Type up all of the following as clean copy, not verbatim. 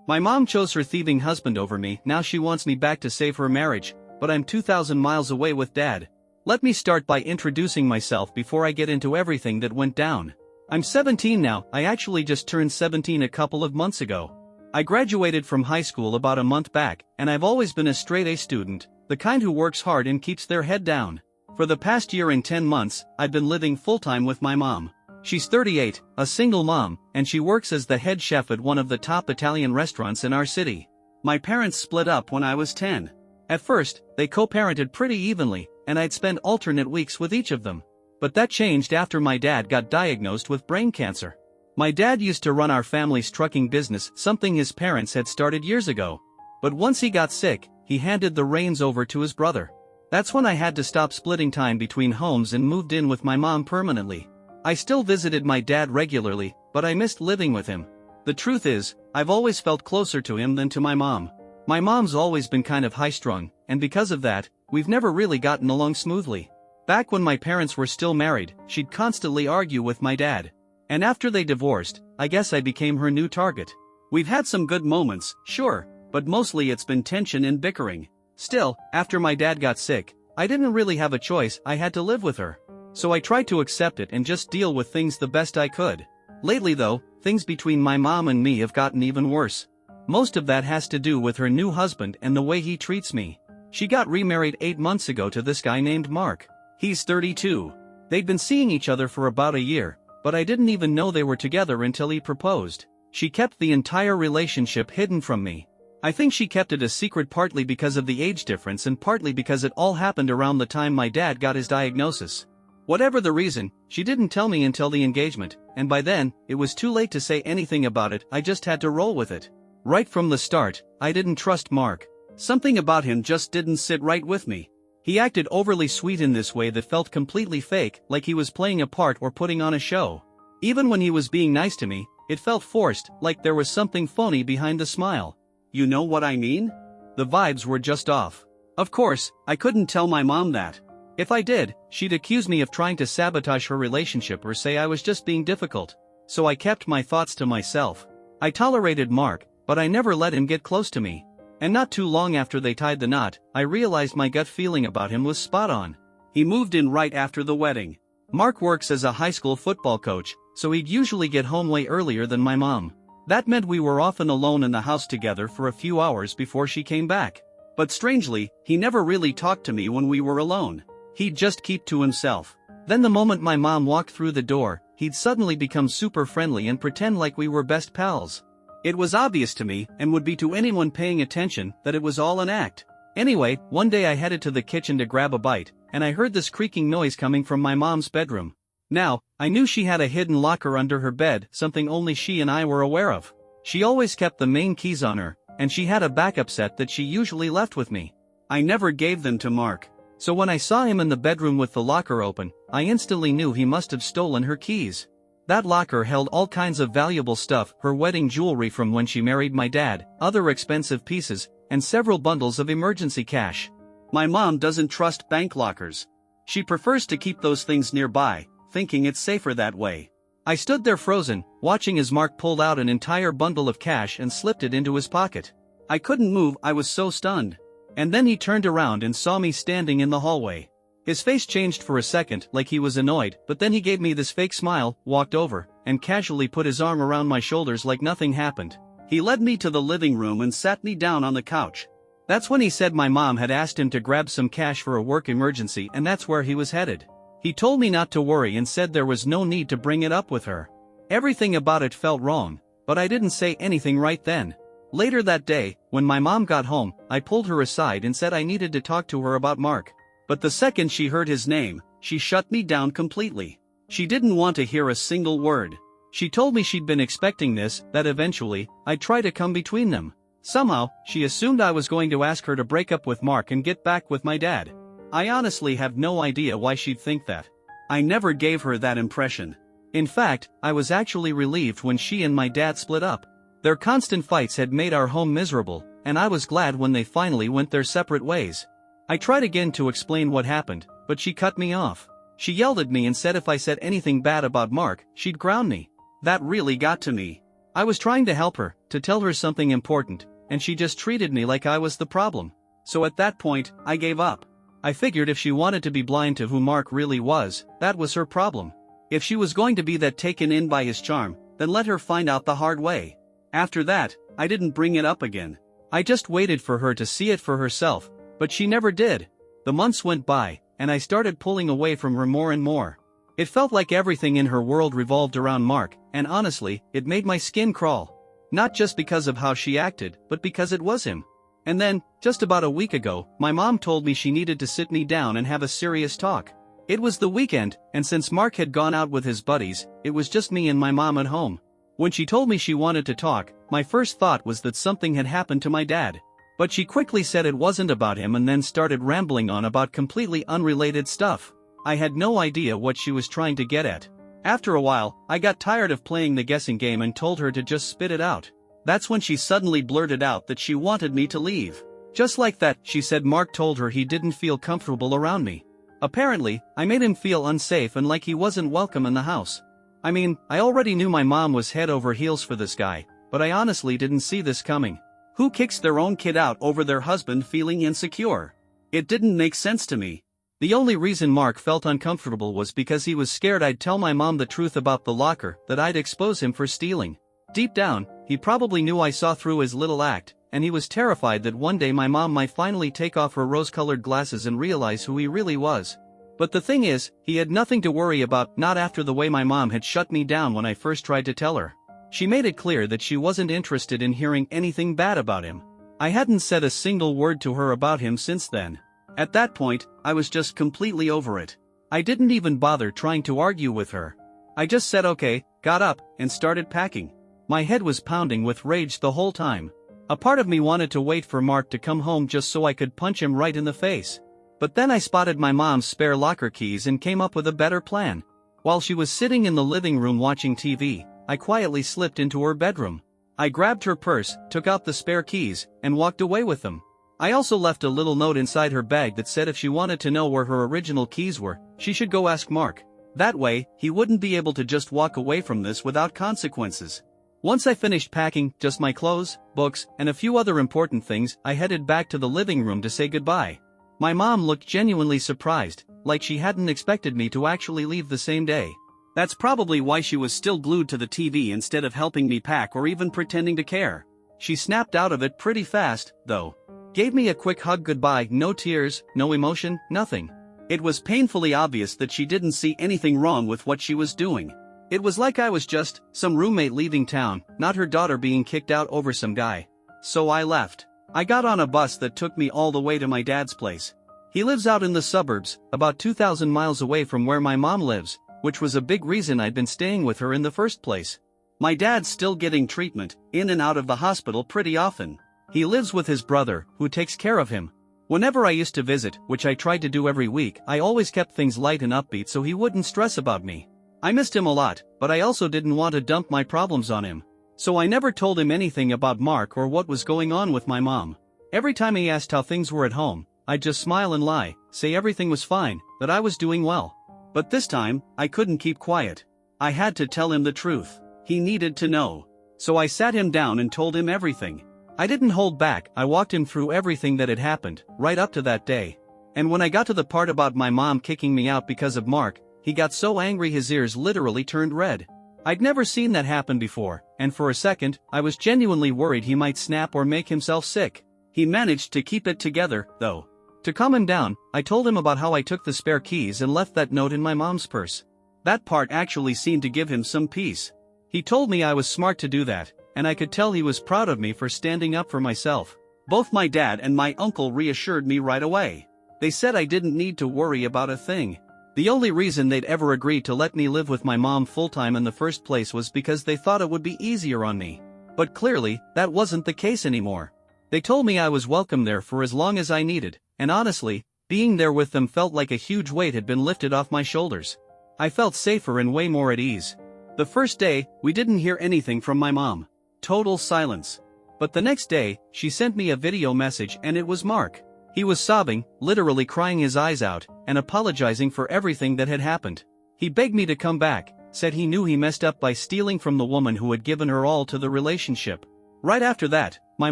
My mom chose her thieving husband over me. Now she wants me back to save her marriage, but I'm 2,000 miles away with dad. Let me start by introducing myself before I get into everything that went down. I'm 17 now. I actually just turned 17 a couple of months ago. I graduated from high school about a month back, and I've always been a straight-A student, the kind who works hard and keeps their head down. For the past year and 10 months, I've been living full-time with my mom. She's 38, a single mom, and she works as the head chef at one of the top Italian restaurants in our city. My parents split up when I was 10. At first, they co-parented pretty evenly, and I'd spend alternate weeks with each of them. But that changed after my dad got diagnosed with brain cancer. My dad used to run our family's trucking business, something his parents had started years ago. But once he got sick, he handed the reins over to his brother. That's when I had to stop splitting time between homes and moved in with my mom permanently. I still visited my dad regularly, but I missed living with him. The truth is, I've always felt closer to him than to my mom. My mom's always been kind of high-strung, and because of that, we've never really gotten along smoothly. Back when my parents were still married, she'd constantly argue with my dad. And after they divorced, I guess I became her new target. We've had some good moments, sure, but mostly it's been tension and bickering. Still, after my dad got sick, I didn't really have a choice. I had to live with her. So I tried to accept it and just deal with things the best I could. Lately though, things between my mom and me have gotten even worse. Most of that has to do with her new husband and the way he treats me. She got remarried 8 months ago to this guy named Mark. He's 32. They'd been seeing each other for about a year, but I didn't even know they were together until he proposed. She kept the entire relationship hidden from me. I think she kept it a secret partly because of the age difference and partly because it all happened around the time my dad got his diagnosis. Whatever the reason, she didn't tell me until the engagement, and by then, it was too late to say anything about it. I just had to roll with it. Right from the start, I didn't trust Mark. Something about him just didn't sit right with me. He acted overly sweet in this way that felt completely fake, like he was playing a part or putting on a show. Even when he was being nice to me, it felt forced, like there was something phony behind the smile. You know what I mean? The vibes were just off. Of course, I couldn't tell my mom that. If I did, she'd accuse me of trying to sabotage her relationship or say I was just being difficult. So I kept my thoughts to myself. I tolerated Mark, but I never let him get close to me. And not too long after they tied the knot, I realized my gut feeling about him was spot on. He moved in right after the wedding. Mark works as a high school football coach, so he'd usually get home way earlier than my mom. That meant we were often alone in the house together for a few hours before she came back. But strangely, he never really talked to me when we were alone. He'd just keep to himself. Then the moment my mom walked through the door, he'd suddenly become super friendly and pretend like we were best pals. It was obvious to me, and would be to anyone paying attention, that it was all an act. Anyway, one day I headed to the kitchen to grab a bite, and I heard this creaking noise coming from my mom's bedroom. Now, I knew she had a hidden locker under her bed, something only she and I were aware of. She always kept the main keys on her, and she had a backup set that she usually left with me. I never gave them to Mark. So when I saw him in the bedroom with the locker open, I instantly knew he must have stolen her keys. That locker held all kinds of valuable stuff, her wedding jewelry from when she married my dad, other expensive pieces, and several bundles of emergency cash. My mom doesn't trust bank lockers. She prefers to keep those things nearby, thinking it's safer that way. I stood there frozen, watching as Mark pulled out an entire bundle of cash and slipped it into his pocket. I couldn't move, I was so stunned. And then he turned around and saw me standing in the hallway. His face changed for a second, like he was annoyed, but then he gave me this fake smile, walked over, and casually put his arm around my shoulders like nothing happened. He led me to the living room and sat me down on the couch. That's when he said my mom had asked him to grab some cash for a work emergency and that's where he was headed. He told me not to worry and said there was no need to bring it up with her. Everything about it felt wrong, but I didn't say anything right then. Later that day, when my mom got home, I pulled her aside and said I needed to talk to her about Mark. But the second she heard his name, she shut me down completely. She didn't want to hear a single word. She told me she'd been expecting this, that eventually, I'd try to come between them. Somehow, she assumed I was going to ask her to break up with Mark and get back with my dad. I honestly have no idea why she'd think that. I never gave her that impression. In fact, I was actually relieved when she and my dad split up. Their constant fights had made our home miserable, and I was glad when they finally went their separate ways. I tried again to explain what happened, but she cut me off. She yelled at me and said if I said anything bad about Mark, she'd ground me. That really got to me. I was trying to help her, to tell her something important, and she just treated me like I was the problem. So at that point, I gave up. I figured if she wanted to be blind to who Mark really was, that was her problem. If she was going to be that taken in by his charm, then let her find out the hard way. After that, I didn't bring it up again. I just waited for her to see it for herself, but she never did. The months went by, and I started pulling away from her more and more. It felt like everything in her world revolved around Mark, and honestly, it made my skin crawl. Not just because of how she acted, but because it was him. And then, just about a week ago, my mom told me she needed to sit me down and have a serious talk. It was the weekend, and since Mark had gone out with his buddies, it was just me and my mom at home. When she told me she wanted to talk, my first thought was that something had happened to my dad. But she quickly said it wasn't about him and then started rambling on about completely unrelated stuff. I had no idea what she was trying to get at. After a while, I got tired of playing the guessing game and told her to just spit it out. That's when she suddenly blurted out that she wanted me to leave. Just like that, she said Mark told her he didn't feel comfortable around me. Apparently, I made him feel unsafe and like he wasn't welcome in the house. I mean, I already knew my mom was head over heels for this guy, but I honestly didn't see this coming. Who kicks their own kid out over their husband feeling insecure? It didn't make sense to me. The only reason Mark felt uncomfortable was because he was scared I'd tell my mom the truth about the locker, that I'd expose him for stealing. Deep down, he probably knew I saw through his little act, and he was terrified that one day my mom might finally take off her rose-colored glasses and realize who he really was. But the thing is, he had nothing to worry about, not after the way my mom had shut me down when I first tried to tell her. She made it clear that she wasn't interested in hearing anything bad about him. I hadn't said a single word to her about him since then. At that point, I was just completely over it. I didn't even bother trying to argue with her. I just said okay, got up, and started packing. My head was pounding with rage the whole time. A part of me wanted to wait for Mark to come home just so I could punch him right in the face. But then I spotted my mom's spare locker keys and came up with a better plan. While she was sitting in the living room watching TV, I quietly slipped into her bedroom. I grabbed her purse, took out the spare keys, and walked away with them. I also left a little note inside her bag that said if she wanted to know where her original keys were, she should go ask Mark. That way, he wouldn't be able to just walk away from this without consequences. Once I finished packing just my clothes, books, and a few other important things, I headed back to the living room to say goodbye. My mom looked genuinely surprised, like she hadn't expected me to actually leave the same day. That's probably why she was still glued to the TV instead of helping me pack or even pretending to care. She snapped out of it pretty fast, though. Gave me a quick hug goodbye, no tears, no emotion, nothing. It was painfully obvious that she didn't see anything wrong with what she was doing. It was like I was just some roommate leaving town, not her daughter being kicked out over some guy. So I left. I got on a bus that took me all the way to my dad's place. He lives out in the suburbs, about 2,000 miles away from where my mom lives, which was a big reason I'd been staying with her in the first place. My dad's still getting treatment, in and out of the hospital pretty often. He lives with his brother, who takes care of him. Whenever I used to visit, which I tried to do every week, I always kept things light and upbeat so he wouldn't stress about me. I missed him a lot, but I also didn't want to dump my problems on him. So I never told him anything about Mark or what was going on with my mom. Every time he asked how things were at home, I'd just smile and lie, say everything was fine, that I was doing well. But this time, I couldn't keep quiet. I had to tell him the truth. He needed to know. So I sat him down and told him everything. I didn't hold back, I walked him through everything that had happened, right up to that day. And when I got to the part about my mom kicking me out because of Mark, he got so angry his ears literally turned red. I'd never seen that happen before, and for a second, I was genuinely worried he might snap or make himself sick. He managed to keep it together, though. To calm him down, I told him about how I took the spare keys and left that note in my mom's purse. That part actually seemed to give him some peace. He told me I was smart to do that, and I could tell he was proud of me for standing up for myself. Both my dad and my uncle reassured me right away. They said I didn't need to worry about a thing. The only reason they'd ever agreed to let me live with my mom full-time in the first place was because they thought it would be easier on me. But clearly, that wasn't the case anymore. They told me I was welcome there for as long as I needed, and honestly, being there with them felt like a huge weight had been lifted off my shoulders. I felt safer and way more at ease. The first day, we didn't hear anything from my mom. Total silence. But the next day, she sent me a video message and it was Mark. He was sobbing, literally crying his eyes out, and apologizing for everything that had happened. He begged me to come back, said he knew he messed up by stealing from the woman who had given her all to the relationship. Right after that, my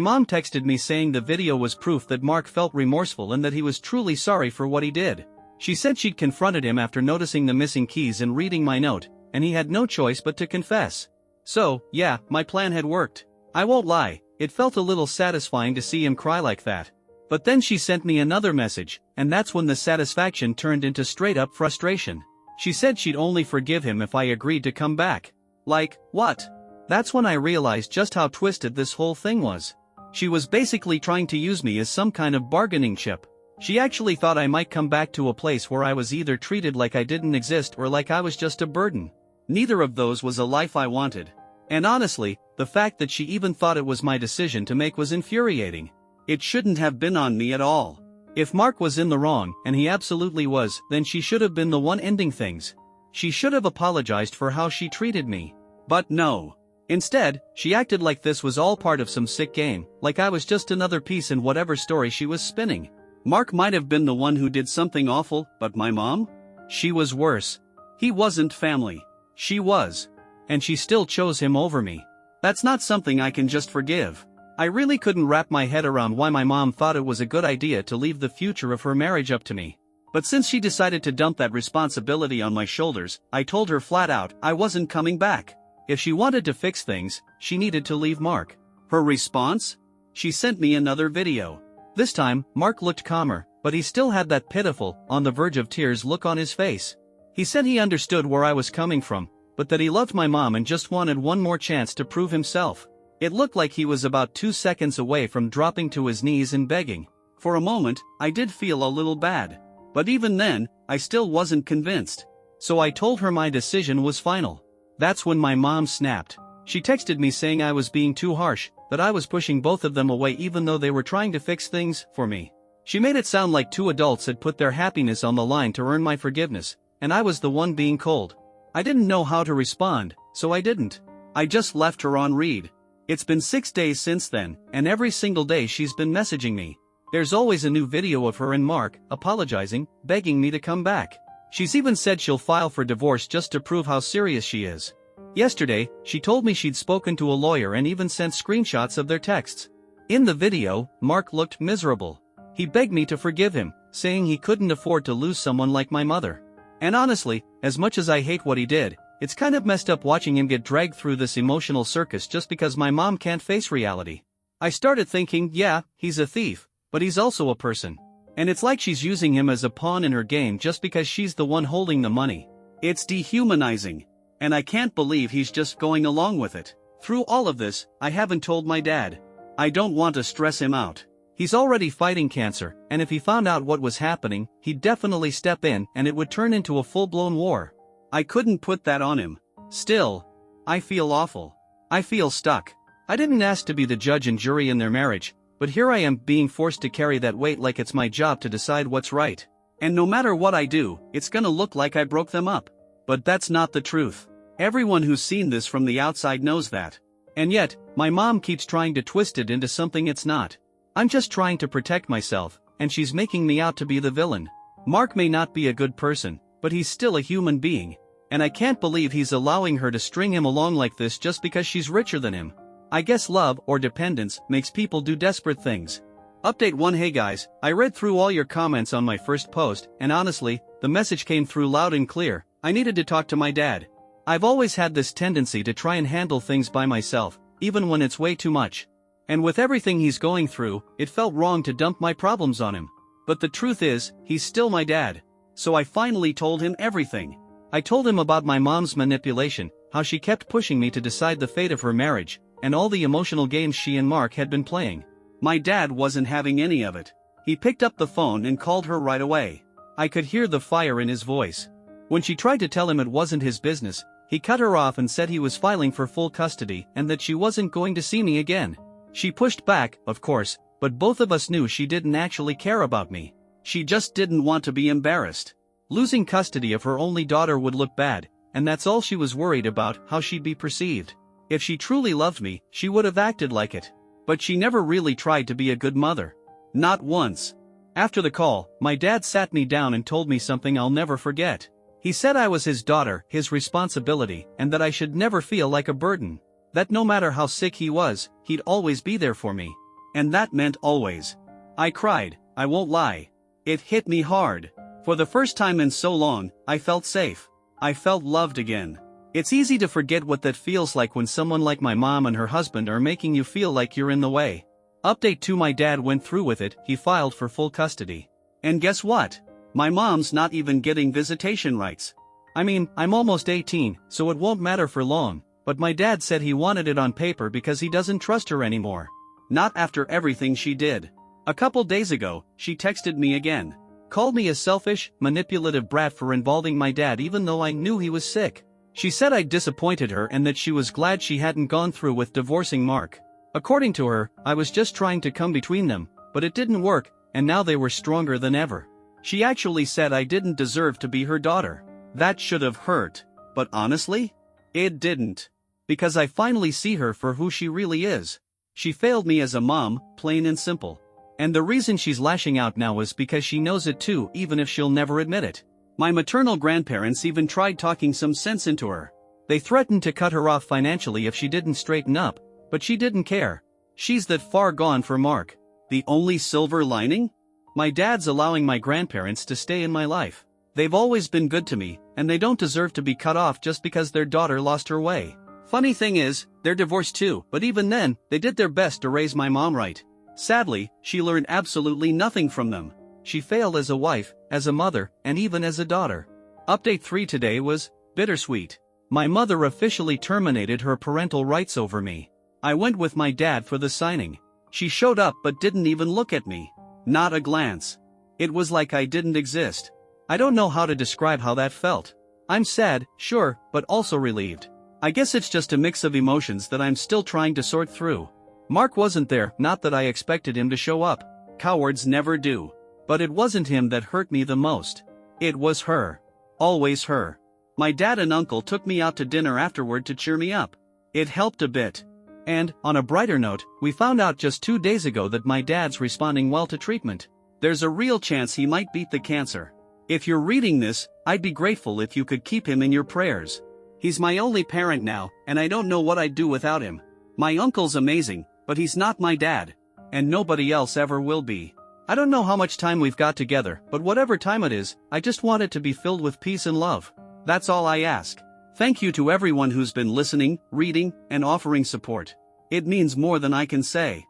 mom texted me saying the video was proof that Mark felt remorseful and that he was truly sorry for what he did. She said she'd confronted him after noticing the missing keys and reading my note, and he had no choice but to confess. So, yeah, my plan had worked. I won't lie, it felt a little satisfying to see him cry like that. But then she sent me another message, and that's when the satisfaction turned into straight-up frustration. She said she'd only forgive him if I agreed to come back. Like, what? That's when I realized just how twisted this whole thing was. She was basically trying to use me as some kind of bargaining chip. She actually thought I might come back to a place where I was either treated like I didn't exist or like I was just a burden. Neither of those was a life I wanted. And honestly, the fact that she even thought it was my decision to make was infuriating. It shouldn't have been on me at all. If Mark was in the wrong, and he absolutely was, then she should have been the one ending things. She should have apologized for how she treated me. But no. Instead, she acted like this was all part of some sick game, like I was just another piece in whatever story she was spinning. Mark might have been the one who did something awful, but my mom? She was worse. He wasn't family. She was. And she still chose him over me. That's not something I can just forgive. I really couldn't wrap my head around why my mom thought it was a good idea to leave the future of her marriage up to me. But since she decided to dump that responsibility on my shoulders, I told her flat out I wasn't coming back. If she wanted to fix things, she needed to leave Mark. Her response? She sent me another video. This time, Mark looked calmer, but he still had that pitiful, on the verge of tears look on his face. He said he understood where I was coming from, but that he loved my mom and just wanted one more chance to prove himself. It looked like he was about 2 seconds away from dropping to his knees and begging. For a moment, I did feel a little bad. But even then, I still wasn't convinced. So I told her my decision was final. That's when my mom snapped. She texted me saying I was being too harsh, that I was pushing both of them away even though they were trying to fix things for me. She made it sound like two adults had put their happiness on the line to earn my forgiveness, and I was the one being cold. I didn't know how to respond, so I didn't. I just left her on read. It's been 6 days since then, and every single day she's been messaging me. There's always a new video of her and Mark, apologizing, begging me to come back. She's even said she'll file for divorce just to prove how serious she is. Yesterday, she told me she'd spoken to a lawyer and even sent screenshots of their texts. In the video, Mark looked miserable. He begged me to forgive him, saying he couldn't afford to lose someone like my mother. And honestly, as much as I hate what he did, it's kind of messed up watching him get dragged through this emotional circus just because my mom can't face reality. I started thinking, yeah, he's a thief, but he's also a person. And it's like she's using him as a pawn in her game just because she's the one holding the money. It's dehumanizing. And I can't believe he's just going along with it. Through all of this, I haven't told my dad. I don't want to stress him out. He's already fighting cancer, and if he found out what was happening, he'd definitely step in and it would turn into a full-blown war. I couldn't put that on him. Still, I feel awful. I feel stuck. I didn't ask to be the judge and jury in their marriage, but here I am being forced to carry that weight like it's my job to decide what's right. And no matter what I do, it's gonna look like I broke them up. But that's not the truth. Everyone who's seen this from the outside knows that. And yet, my mom keeps trying to twist it into something it's not. I'm just trying to protect myself, and she's making me out to be the villain. Mark may not be a good person, but he's still a human being. And I can't believe he's allowing her to string him along like this just because she's richer than him. I guess love or dependence makes people do desperate things. Update 1. Hey guys, I read through all your comments on my first post, and honestly, the message came through loud and clear. I needed to talk to my dad. I've always had this tendency to try and handle things by myself, even when it's way too much. And with everything he's going through, it felt wrong to dump my problems on him. But the truth is, he's still my dad. So I finally told him everything. I told him about my mom's manipulation, how she kept pushing me to decide the fate of her marriage, and all the emotional games she and Mark had been playing. My dad wasn't having any of it. He picked up the phone and called her right away. I could hear the fire in his voice. When she tried to tell him it wasn't his business, he cut her off and said he was filing for full custody and that she wasn't going to see me again. She pushed back, of course, but both of us knew she didn't actually care about me. She just didn't want to be embarrassed. Losing custody of her only daughter would look bad, and that's all she was worried about, how she'd be perceived. If she truly loved me, she would have acted like it. But she never really tried to be a good mother. Not once. After the call, my dad sat me down and told me something I'll never forget. He said I was his daughter, his responsibility, and that I should never feel like a burden. That no matter how sick he was, he'd always be there for me. And that meant always. I cried, I won't lie. It hit me hard. For the first time in so long, I felt safe. I felt loved again. It's easy to forget what that feels like when someone like my mom and her husband are making you feel like you're in the way. Update 2: My dad went through with it, he filed for full custody. And guess what? My mom's not even getting visitation rights. I mean, I'm almost 18, so it won't matter for long, but my dad said he wanted it on paper because he doesn't trust her anymore. Not after everything she did. A couple days ago, she texted me again. Called me a selfish, manipulative brat for involving my dad even though I knew he was sick. She said I'd disappointed her and that she was glad she hadn't gone through with divorcing Mark. According to her, I was just trying to come between them, but it didn't work, and now they were stronger than ever. She actually said I didn't deserve to be her daughter. That should have hurt. But honestly, it didn't. Because I finally see her for who she really is. She failed me as a mom, plain and simple. And the reason she's lashing out now is because she knows it too, even if she'll never admit it. My maternal grandparents even tried talking some sense into her. They threatened to cut her off financially if she didn't straighten up, but she didn't care. She's that far gone for Mark. The only silver lining? My dad's allowing my grandparents to stay in my life. They've always been good to me, and they don't deserve to be cut off just because their daughter lost her way. Funny thing is, they're divorced too, but even then, they did their best to raise my mom right. Sadly, she learned absolutely nothing from them. She failed as a wife, as a mother, and even as a daughter. Update 3 today was bittersweet. My mother officially terminated her parental rights over me. I went with my dad for the signing. She showed up but didn't even look at me. Not a glance. It was like I didn't exist. I don't know how to describe how that felt. I'm sad, sure, but also relieved. I guess it's just a mix of emotions that I'm still trying to sort through. Mark wasn't there, not that I expected him to show up. Cowards never do. But it wasn't him that hurt me the most. It was her. Always her. My dad and uncle took me out to dinner afterward to cheer me up. It helped a bit. And, on a brighter note, we found out just 2 days ago that my dad's responding well to treatment. There's a real chance he might beat the cancer. If you're reading this, I'd be grateful if you could keep him in your prayers. He's my only parent now, and I don't know what I'd do without him. My uncle's amazing, but he's not my dad. And nobody else ever will be. I don't know how much time we've got together, but whatever time it is, I just want it to be filled with peace and love. That's all I ask. Thank you to everyone who's been listening, reading, and offering support. It means more than I can say.